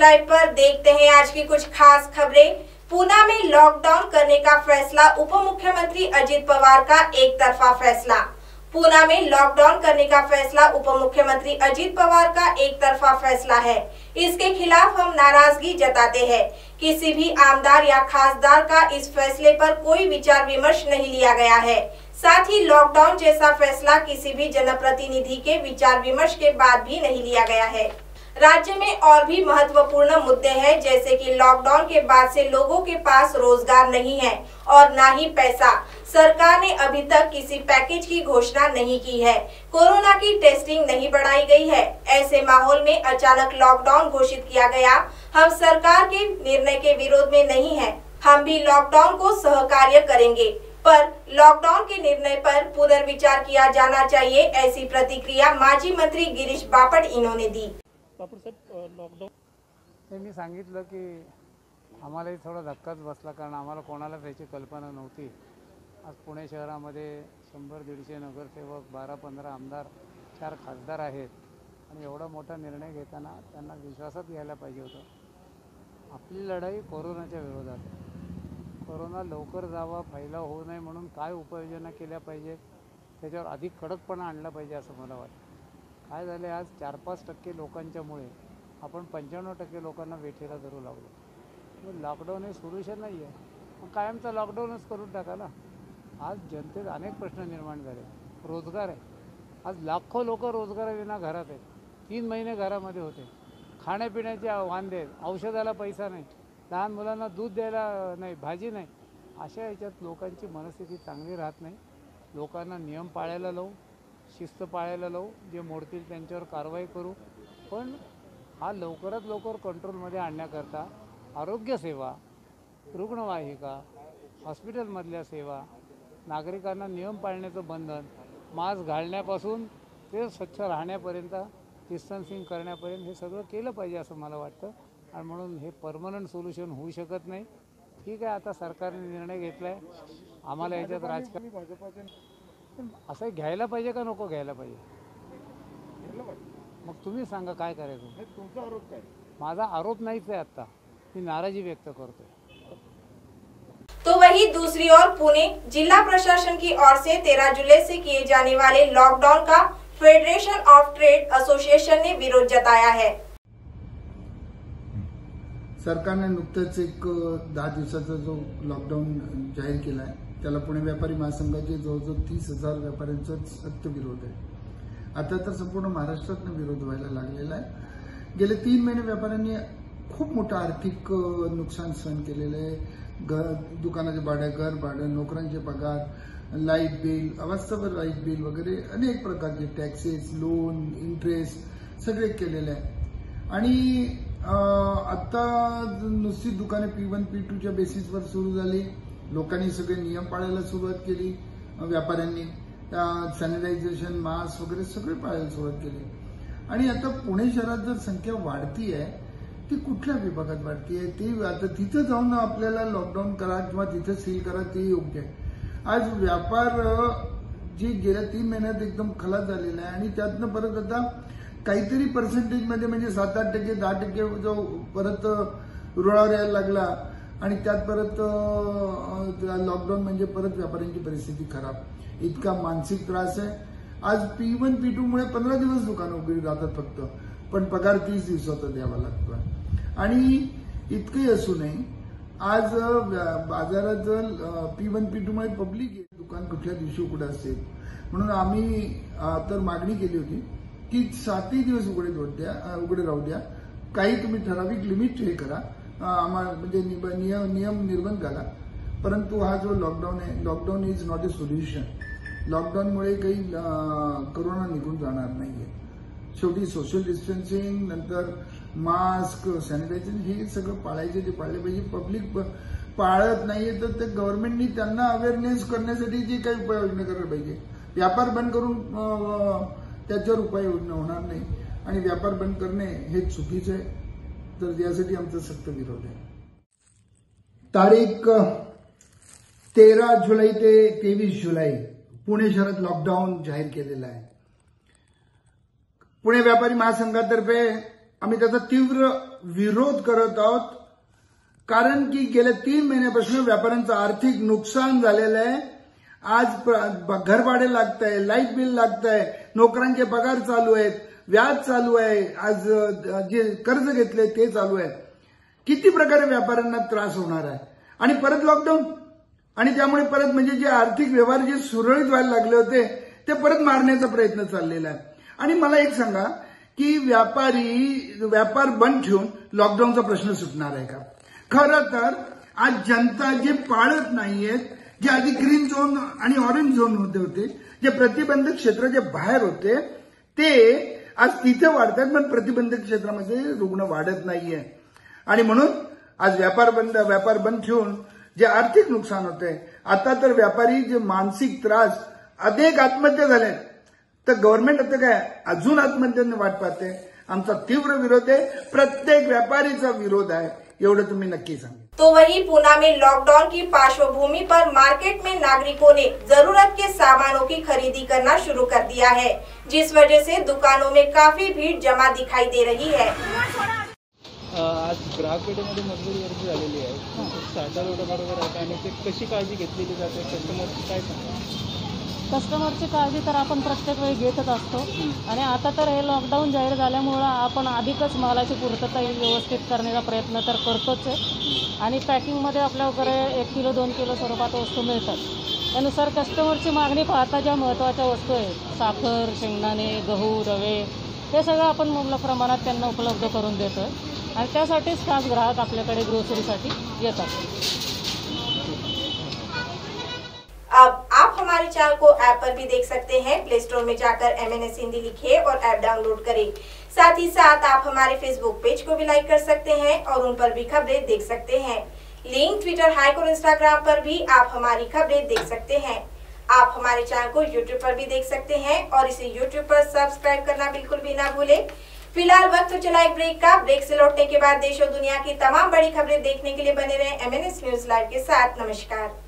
Live पर देखते हैं आज की कुछ खास खबरें। पूना में लॉकडाउन करने का फैसला, उप मुख्यमंत्री अजित पवार का एक तरफा फैसला। पूना में लॉकडाउन करने का फैसला उप मुख्यमंत्री अजित पवार का एक तरफा फैसला है। इसके खिलाफ हम नाराजगी जताते हैं। किसी भी आमदार या खासदार का इस फैसले पर कोई विचार विमर्श नहीं लिया गया है। साथ ही लॉकडाउन जैसा फैसला किसी भी जनप्रतिनिधि के विचार विमर्श के बाद भी नहीं लिया गया है। राज्य में और भी महत्वपूर्ण मुद्दे हैं, जैसे कि लॉकडाउन के बाद से लोगों के पास रोजगार नहीं है और ना ही पैसा। सरकार ने अभी तक किसी पैकेज की घोषणा नहीं की है। कोरोना की टेस्टिंग नहीं बढ़ाई गई है। ऐसे माहौल में अचानक लॉकडाउन घोषित किया गया। हम सरकार के निर्णय के विरोध में नहीं है। हम भी लॉकडाउन को सहकार्य करेंगे, पर लॉकडाउन के निर्णय पर पुनर्विचार किया जाना चाहिए। ऐसी प्रतिक्रिया माजी मंत्री गिरीश बापट इन्होंने दी। लॉकडाऊन मी सांगितलं की आम्हालाही थोडा धक्काच बसला, कारण आम्हाला कोणालाच याची कल्पना नव्हती। आज पुणे शहरामध्ये 100-150 नगरसेवक, 12-15 आमदार, 4 खासदार आहेत आणि एवढा मोठा निर्णय घेताना त्यांना विश्वासात घ्यायला पाहिजे होतं। आपली लढाई कोरोनाच्या विरोधात आहे। कोरोना लवकर जावा, फैलाव होऊ नये म्हणून काय उपाययोजना केल्या पाहिजे त्याच्यावर अधिक कडकपणा आणला पाहिजे असं मला वाटतं। काय झाले, आज 4-5% लोकांच्यामुळे आपण 95% लोकांना वेठीला धरू लागलो। लॉकडाऊन हे सोल्युशन नाही आहे, मग कायमचा लॉकडाऊनच करून टाका ना। आज जनतेत अनेक प्रश्न निर्माण झाले। रोजगार आहे, आज लाखो लोक रोजगाराविना घरात आहेत। 3 महिने घरामध्ये होते, खाण्यापिण्याचे वांदे आहेत, औषधाला पैसा नाही, लहान मुलांना दूध द्यायला नाही, भाजी नाही। अशा याच्यात लोकांची मनस्थिती चांगली राहत नाही। लोकांना नियम पाळायला लावू, शिस्त पाळायला लावू, जे मोडतील त्यांच्यावर कारवाई करू, पण हा लवकरात लवकर कंट्रोलमध्ये आणण्याकरता आरोग्य सेवा, रुग्णवाहिका, हॉस्पिटलमधल्या सेवा, नागरिकांना नियम पाळण्याचं बंधन, मास्क घालण्यापासून ते स्वच्छ राहण्यापर्यंत, डिस्टन्सिंग करण्यापर्यंत हे सगळं केलं पाहिजे असं मला वाटतं। आणि म्हणून हे परमनंट सोल्युशन होऊ शकत नाही। ठीक आहे, आता सरकारने निर्णय घेतला आहे, आम्हाला याच्यात राजकारण असं घ्यायला पाहिजे का नको घ्यायला पाहिजे? मग तुम्ही सांगा काय करायचं। तुमचा आरोप काय? माझा आरोप नाहीच आहे, आता मी नाराजी व्यक्त करतोय। तो वही दूसरी ओर पुणे जिला प्रशासन की ओर से 13 जुलाई से किए जाने वाले लॉकडाउन का फेडरेशन ऑफ ट्रेड एसोसिएशन ने विरोध जताया है। सरकारने नुकतेच एक 10 दिवसाचा जो लॉकडाऊन जाहीर केला आहे, त्याला पुणे व्यापारी महासंघाचे जवळजवळ 30,000 व्यापाऱ्यांचा सक्त विरोध आहे। आता तर संपूर्ण महाराष्ट्रात विरोध व्हायला लागलेला आहे। गेले 3 महिने व्यापाऱ्यांनी खूप मोठं आर्थिक नुकसान सहन केलेलं आहे। दुकानाचे भाडे, घर भाडं, नोकरांचे पगार, लाईट बिल, अवास्तव लाईट बिल वगैरे अनेक प्रकारचे टॅक्सेस, लोन, इंटरेस्ट सगळे केलेले आहे। आणि आता नुसती दुकाने P1 P2च्या बेसिसवर सुरू झाली। लोकांनी सगळे नियम पाळायला सुरुवात केली। व्यापाऱ्यांनी सॅनिटायझेशन, मास्क वगैरे सगळे पाळायला सुरुवात केली। आणि आता पुणे शहरात जर संख्या वाढती आहे, ती कुठल्या विभागात वाढती आहे ती आता तिथं जाऊन आपल्याला लॉकडाऊन करा किंवा तिथं सील करा ते योग्य आहे। आज व्यापार जी गेल्या 3 महिन्यात एकदम खलास झालेला आहे आणि त्यातनं परत आता काहीतरी पर्सेंटेजमध्ये म्हणजे 7-8%, 10% जो परत रुळावर यायला लागला आणि त्यात परत लॉकडाऊन म्हणजे परत व्यापाऱ्यांची परिस्थिती खराब। इतका मानसिक त्रास आहे। आज P1 P2 मुळे 15 दिवस दुकानं उघडी राहतात फक्त, पण पगार 30 दिवसाचा द्यावा लागतो। आणि इतकंही असू नये, आज बाजारात P1 P2 मुळे पब्लिक दुकान कुठल्या दिवशी उघडं असेल म्हणून आम्ही तर मागणी केली होती की 7 दिवस उघडे राहू द्या। काही तुम्ही ठराविक लिमिट हे करा, आम्हाला म्हणजे नियम निर्बंध घाला, परंतु हा जो लॉकडाऊन आहे, lockdown is not a solution. लॉकडाऊनमुळे काही कोरोना निघून जाणार नाहीये। शेवटी सोशल डिस्टन्सिंग, नंतर मास्क, सॅनिटायझेशन हे सगळं पाळायचे, ते पाळले पाहिजे। पब्लिक पाळत नाहीये तर ते गव्हर्नमेंटनी त्यांना अवेअरनेस करण्यासाठी जे काही उपाययोजना करायला पाहिजे। व्यापार बंद करून त्याच्यावर उपाययोजना होणार नाही आणि व्यापार बंद करणे हे चुकीचं आहे, तर यासाठी आमचा सक्त विरोध आहे। तारीख 13 जुलै ते 23 जुलै पुणे शहरात लॉकडाऊन जाहीर केलेला आहे। पुणे व्यापारी महासंघातर्फे आम्ही त्याचा तीव्र विरोध करत आहोत, कारण की गेल्या 3 महिन्यापासून व्यापाऱ्यांचं आर्थिक नुकसान झालेलं आहे. आज घर भाडे लागत आहे, लाईट बिल लागत आहे, नोकरांचे पगार चालू आहेत, व्याज चालू आहे, आज जे कर्ज घेतले ते चालू आहे. किती प्रकारे व्यापाऱ्यांना त्रास होणार आहे. आणि परत लॉकडाऊन, आणि त्यामुळे परत म्हणजे जे आर्थिक व्यवहार जे सुरळीत व्हायला लागले होते ते परत मारण्याचा प्रयत्न चाललेला आहे. आणि मला एक सांगा की व्यापार बंद ठेवून लॉकडाऊनचा प्रश्न सुटणार आहे का? खरं तर आज जनता जे पाळत नाहीयेत, जे आधी ग्रीन झोन आणि ऑरेंज झोन होते, जे प्रतिबंधित क्षेत्र जे बाहेर होते ते आज तिथे वाढतात, पण प्रतिबंधित क्षेत्रामध्ये रुग्ण वाढत नाहीये. आणि म्हणून आज व्यापार बंद ठेवून जे आर्थिक नुकसान होते, आता तर व्यापारी जे मानसिक त्रास, अनेक आत्महत्या झाल्या, तर गव्हर्नमेंट आता काय अजून आत्महत्यांनी वाट पाहते. आमचा तीव्र विरोध आहे, प्रत्येक व्यापारीचा विरोध आहे, एवढं तुम्ही नक्की सांगा. तो वहीं पूना में लॉकडाउन की पार्श्वभूमि पर मार्केट में नागरिकों ने जरूरत के सामानों की खरीदी करना शुरू कर दिया है, जिस वजह से दुकानों में काफी भीड़ जमा दिखाई दे रही है. आज ग्राहक पेठेमध्ये मजबूरी गर्दी झालेली आहे. साठा लोड बरोबर आहे आणि ते कशी काळजी घेतलेली जाते कस्टमरची, काय सांगा? कस्टमरची काळजी तर आपण प्रत्येक वेळी घेतच असतो. आणि आता तर हे लॉकडाऊन जाहीर झाल्यामुळं आपण अधिकच मालाची पूर्तता व्यवस्थित करण्याचा प्रयत्न तर करतोच आहे. आणि पॅकिंगमध्ये आपल्याकडे 1 किलो 2 किलो स्वरूपात वस्तू मिळतात. त्यानुसार कस्टमरची मागणी पाहता ज्या महत्त्वाच्या वस्तू आहेत, साखर, शेंगदाणे, गहू, रवे, हे सगळं आपण मुबलक प्रमाणात त्यांना उपलब्ध करून देतो आहे. आणि त्यासाठीच खास ग्राहक आपल्याकडे ग्रोसरीसाठी येतात. अब आप हमारे चैनल को ऐप पर भी देख सकते हैं। प्ले स्टोर में जाकर MNS हिंदी लिखिए और ऐप डाउनलोड करें। साथ ही साथ आप हमारे फेसबुक पेज को भी लाइक कर सकते हैं और उन पर भी खबरें देख सकते हैं। लिंक ट्विटर, हाइक और इंस्टाग्राम पर भी आप हमारी खबरें देख सकते हैं। आप हमारे चैनल को यूट्यूब पर भी देख सकते हैं और इसे यूट्यूब पर सब्सक्राइब करना बिल्कुल भी ना भूलें। फिलहाल वक्त तो चला एक ब्रेक का। ब्रेक से लौटने के बाद देश और दुनिया की तमाम बड़ी खबरें देखने के लिए बने रहें MNS न्यूज लाइव के साथ। नमस्कार।